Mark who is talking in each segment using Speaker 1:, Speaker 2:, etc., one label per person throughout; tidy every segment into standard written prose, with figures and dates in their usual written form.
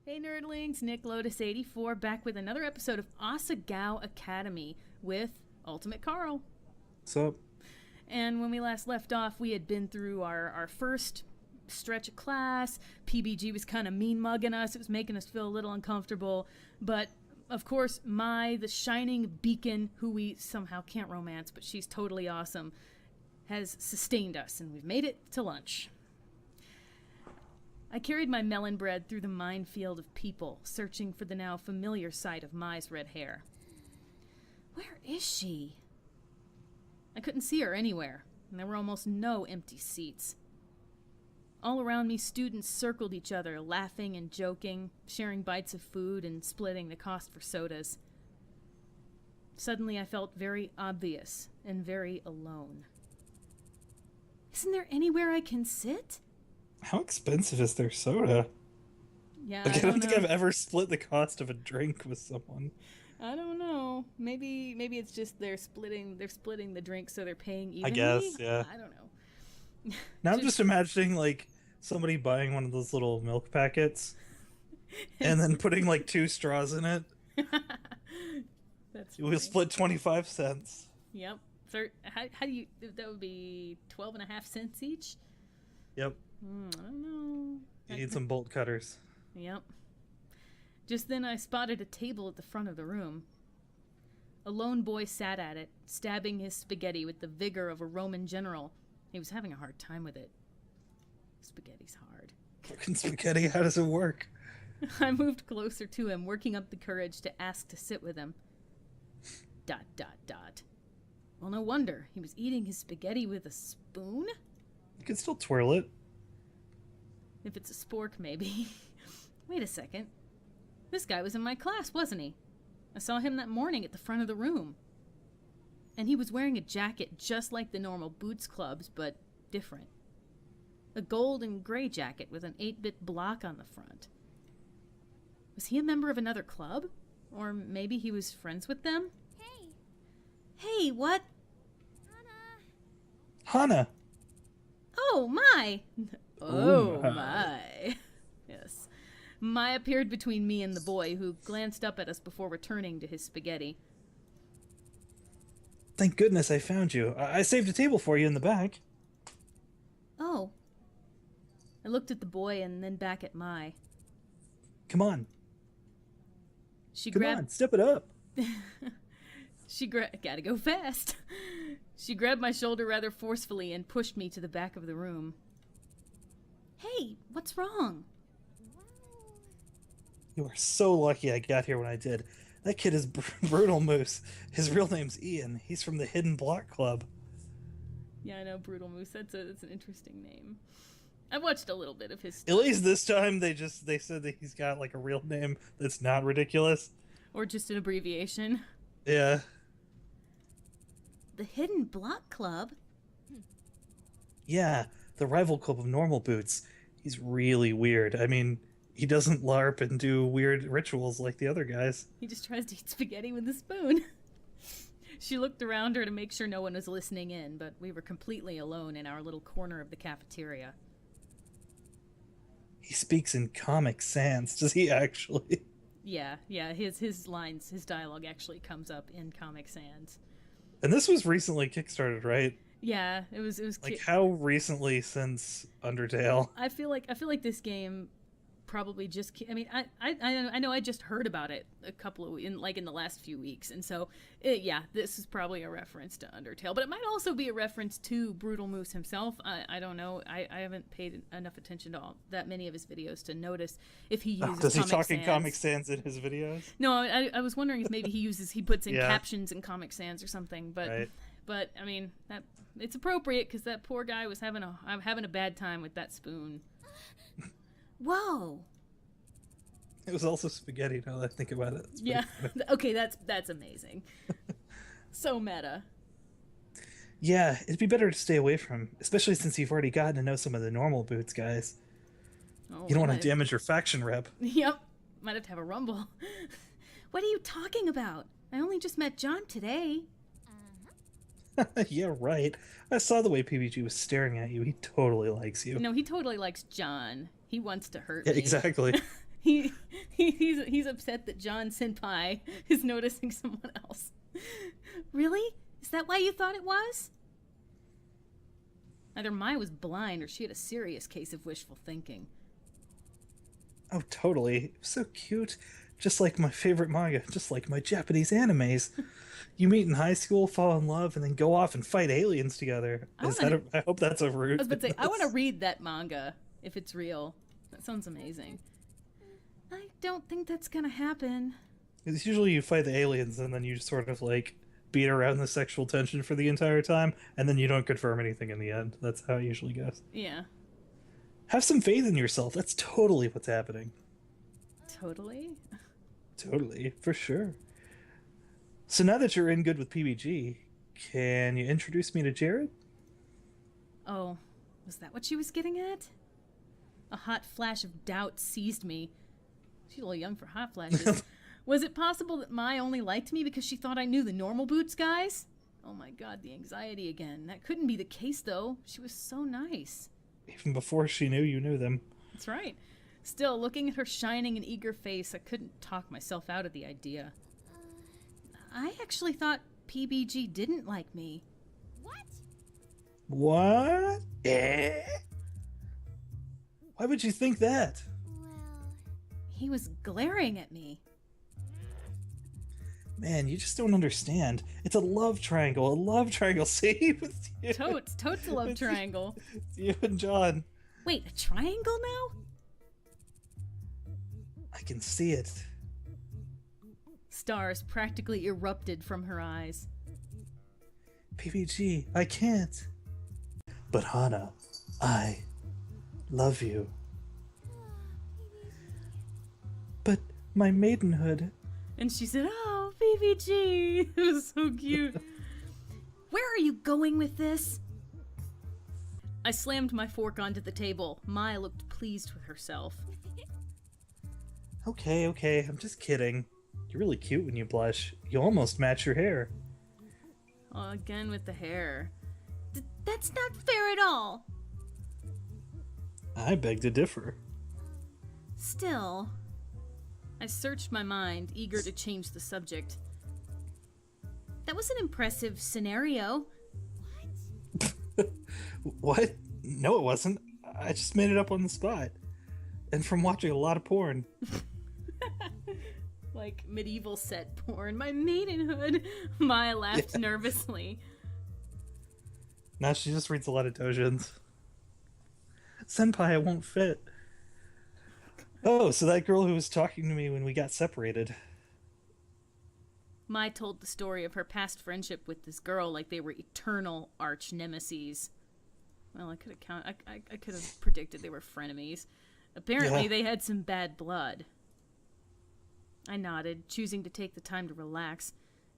Speaker 1: Hey nerdlings, Nick Lotus84 back with another episode of Asagao Academy with UltimateCarl.
Speaker 2: So,
Speaker 1: And when we last left off, we had been through our first stretch of class. PBG was kind of mean mugging us. It was making us feel a little uncomfortable. But, of course, Mai, the shining beacon, who we somehow can't romance, but she's totally awesome, has sustained us, and we've made it to lunch. I carried my melon bread through the minefield of people, searching for the now familiar sight of Mai's red hair. Where is she? I couldn't see her anywhere, and there were almost no empty seats. All around me, students circled each other, laughing and joking, sharing bites of food and splitting the cost for sodas. Suddenly, I felt very obvious and very alone. Isn't there anywhere I can sit?
Speaker 2: how expensive is their soda?
Speaker 1: Yeah,
Speaker 2: Like, I
Speaker 1: I
Speaker 2: don't
Speaker 1: don't
Speaker 2: think
Speaker 1: know.
Speaker 2: I've ever split the cost of a drink with someone.
Speaker 1: I don't know. Maybe it's just they're splitting the drink so they're paying
Speaker 2: I
Speaker 1: evenly.
Speaker 2: guess, yeah.
Speaker 1: I don't know.
Speaker 2: Now I'm just imagining, like, somebody buying one of those little milk packets and then putting, like, two straws in it.
Speaker 1: That's
Speaker 2: We'll
Speaker 1: funny.
Speaker 2: split 25 cents.
Speaker 1: Yep. How do you? That would be 12.5 cents each.
Speaker 2: Yep.
Speaker 1: I don't know.
Speaker 2: You need some bolt cutters.
Speaker 1: Yep. Just then I spotted a table at the front of the room. A lone boy sat at it, stabbing his spaghetti with the vigor of a Roman general. He was having a hard time with it. Spaghetti's hard.
Speaker 2: Fucking spaghetti, how does it work?
Speaker 1: I moved closer to him, working up the courage to ask to sit with him. ... Well, no wonder. He was eating his spaghetti with a spoon?
Speaker 2: You can still twirl it.
Speaker 1: If it's a spork, maybe. Wait a second. This guy was in my class, wasn't he? I saw him that morning at the front of the room. And he was wearing a jacket just like the normal Boots Clubs, but different. A gold and gray jacket with an 8-bit block on the front. Was he a member of another club? Or maybe he was friends with them?
Speaker 3: Hey,
Speaker 1: Hey, what?
Speaker 3: Hannah.
Speaker 2: Hana!
Speaker 1: Oh, my!
Speaker 2: Oh,
Speaker 1: Oh,
Speaker 2: my.
Speaker 1: my. Yes. Mai appeared between me and the boy, who glanced up at us before returning to his spaghetti.
Speaker 2: Thank goodness I found you. I saved a table for you in the back.
Speaker 1: Oh. I looked at the boy and then back at Mai.
Speaker 2: Come on.
Speaker 1: She
Speaker 2: Come
Speaker 1: grabbed...
Speaker 2: on, step it up.
Speaker 1: Gotta go fast. She grabbed my shoulder rather forcefully and pushed me to the back of the room. Hey, what's wrong?
Speaker 3: Wow.
Speaker 2: You are so lucky I got here when I did. That kid is Brutal Moose. His real name's Ian. He's from the Hidden Block Club.
Speaker 1: Yeah, I know, Brutal Moose. That's an interesting name. I watched a little bit of his
Speaker 2: At
Speaker 1: stuff.
Speaker 2: least this time they said that he's got like a real name that's not ridiculous.
Speaker 1: Or just an abbreviation.
Speaker 2: Yeah.
Speaker 1: The Hidden Block Club?
Speaker 2: Yeah, the rival club of normal boots. He's really weird. I mean, he doesn't LARP and do weird rituals like the other guys.
Speaker 1: He just tries to eat spaghetti with a spoon. She looked around her to make sure no one was listening in, but we were completely alone in our little corner of the cafeteria.
Speaker 2: He speaks in Comic Sans. Does he actually?
Speaker 1: Yeah, his lines, his dialogue actually comes up in Comic Sans.
Speaker 2: And this was recently kickstarted, right?
Speaker 1: Yeah, it was
Speaker 2: Like
Speaker 1: cute.
Speaker 2: how recently since Undertale?
Speaker 1: I feel like this game probably just. I mean, I know I just heard about it a couple of in the last few weeks, and so yeah, this is probably a reference to Undertale, but it might also be a reference to Brutal Moose himself. I don't know. I haven't paid enough attention to that many of his videos to notice if he uses.
Speaker 2: Does he
Speaker 1: Comic
Speaker 2: talk in
Speaker 1: Sans.
Speaker 2: Comic Sans in his videos?
Speaker 1: No, I was wondering if maybe he puts in
Speaker 2: Yeah.
Speaker 1: captions in Comic Sans or something, but.
Speaker 2: Right.
Speaker 1: But I mean, that it's appropriate because that poor guy was having a bad time with that spoon. Whoa!
Speaker 2: It was also spaghetti. Now that I think about it. It's pretty
Speaker 1: Yeah.
Speaker 2: funny.
Speaker 1: Okay, that's amazing. So meta.
Speaker 2: Yeah, it'd be better to stay away from, especially since you've already gotten to know some of the normal boots guys.
Speaker 1: Oh,
Speaker 2: You don't want
Speaker 1: might
Speaker 2: to damage your faction rep.
Speaker 1: Yep. Might have to have a rumble. What are you talking about? I only just met John today.
Speaker 2: Yeah, right. I saw the way PBG was staring at you. He totally likes you.
Speaker 1: No, he totally likes John. He wants to hurt
Speaker 2: Yeah,
Speaker 1: me.
Speaker 2: exactly.
Speaker 1: He He's upset that John Senpai is noticing someone else. Really? Is that why you thought it was? Either Mai was blind or she had a serious case of wishful thinking.
Speaker 2: Oh, totally. It was so cute. Just like my favorite manga, just like my Japanese animes. You meet in high school, fall in love, and then go off and fight aliens together. I hope that's a route.
Speaker 1: I was about to say, I want to read that manga if it's real. That sounds amazing. I don't think that's gonna happen.
Speaker 2: It's usually you fight the aliens and then you just sort of like beat around the sexual tension for the entire time, and then you don't confirm anything in the end. That's how it usually goes.
Speaker 1: Yeah.
Speaker 2: Have some faith in yourself. That's totally what's happening.
Speaker 1: Totally?
Speaker 2: Totally, for sure. So now that you're in good with PBG, can you introduce me to Jared?
Speaker 1: Oh, was that what she was getting at? A hot flash of doubt seized me. She's a little young for hot flashes. Was it possible that Mai only liked me because she thought I knew the normal Boots guys? Oh my god, the anxiety again. That couldn't be the case, though. She was so nice.
Speaker 2: Even before she knew you knew them.
Speaker 1: That's right. Still, looking at her shining and eager face, I couldn't talk myself out of the idea. I actually thought PBG didn't like me.
Speaker 3: What?
Speaker 2: What? Eh? Why would you think that?
Speaker 3: Well,
Speaker 1: He was glaring at me.
Speaker 2: Man, you just don't understand. It's a love triangle. A love triangle. See? With you.
Speaker 1: Totes a love triangle.
Speaker 2: It's you and John.
Speaker 1: Wait, a triangle now?
Speaker 2: I can see it.
Speaker 1: Stars practically erupted from her eyes.
Speaker 2: PBG, I can't. But Hana, I love you. But my maidenhood.
Speaker 1: And she said, "Oh, PBG." It was so cute. Where are you going with this? I slammed my fork onto the table. Mai looked pleased with herself.
Speaker 2: Okay, I'm just kidding. You're really cute when you blush. You almost match your hair.
Speaker 1: Oh, again with the hair. That's not fair at all.
Speaker 2: I beg to differ.
Speaker 1: Still. I searched my mind, eager to change the subject. That was an impressive scenario.
Speaker 2: What? No, it wasn't. I just made it up on the spot. And from watching a lot of porn.
Speaker 1: Like medieval set porn. My maidenhood. Mai laughed nervously.
Speaker 2: Now she just reads a lot of dojins. Senpai, it won't fit. Oh, so that girl who was talking to me when we got separated.
Speaker 1: Mai told the story of her past friendship with this girl like they were eternal arch nemeses. Well, I could have predicted they were frenemies. Apparently, they had some bad blood. I nodded, choosing to take the time to relax.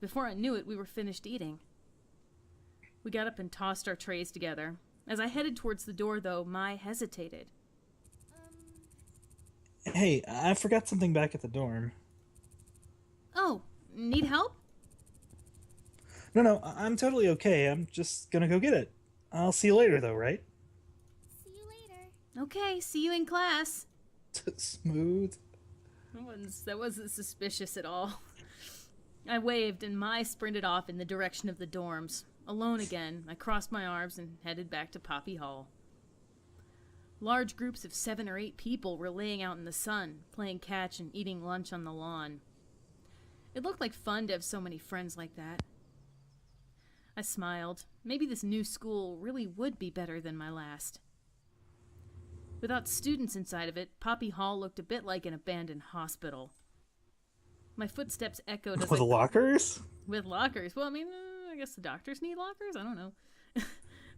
Speaker 1: Before I knew it, we were finished eating. We got up and tossed our trays together. As I headed towards the door, though, Mai hesitated.
Speaker 2: Hey, I forgot something back at the dorm.
Speaker 1: Oh, need help?
Speaker 2: No, I'm totally okay. I'm just gonna go get it. I'll see you later, though, right?
Speaker 3: see you later.
Speaker 1: Okay, see you in class.
Speaker 2: Smooth.
Speaker 1: That wasn't suspicious at all. I waved and Mai sprinted off in the direction of the dorms. Alone again, I crossed my arms and headed back to Poppy Hall. Large groups of 7 or 8 people were laying out in the sun, playing catch and eating lunch on the lawn. It looked like fun to have so many friends like that. I smiled. Maybe this new school really would be better than my last. Without students inside of it, Poppy Hall looked a bit like an abandoned hospital. My footsteps echoed as
Speaker 2: With lockers?
Speaker 1: with lockers. Well, I mean, I guess the doctors need lockers? I don't know.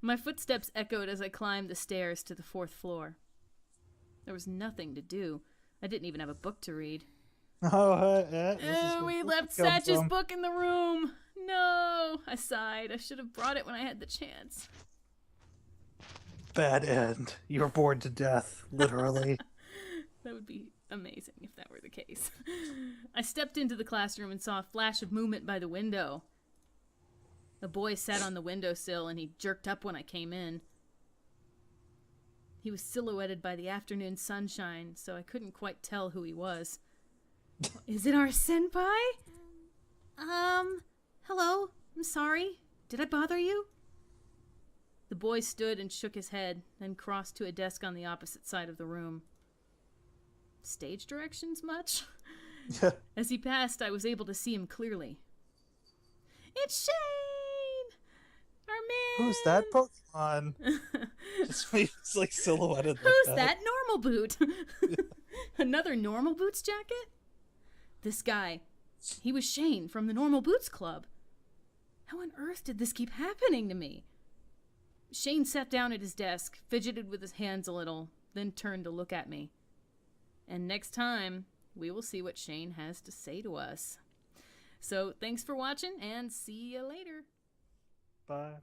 Speaker 1: My footsteps echoed as I climbed the stairs to the 4th floor. There was nothing to do. I didn't even have a book to read. We left Satch's book in the room. No, I sighed. I should have brought it when I had the chance.
Speaker 2: Bad end. You were bored to death, literally.
Speaker 1: That would be amazing if that were the case. I stepped into the classroom and saw a flash of movement by the window. A boy sat on the windowsill and he jerked up when I came in. He was silhouetted by the afternoon sunshine, so I couldn't quite tell who he was. Is it our senpai? Hello. I'm sorry. Did I bother you? The boy stood and shook his head, then crossed to a desk on the opposite side of the room. Stage directions much? As he passed, I was able to see him clearly. It's Shane! Our man!
Speaker 2: Who's that Pokemon? Just he's like silhouetted like
Speaker 1: Who's that normal boot? Another normal boots jacket? This guy. He was Shane from the Normal Boots Club. How on earth did this keep happening to me? Shane sat down at his desk, fidgeted with his hands a little, then turned to look at me. And next time, we will see what Shane has to say to us. So, thanks for watching, and see you later.
Speaker 2: Bye.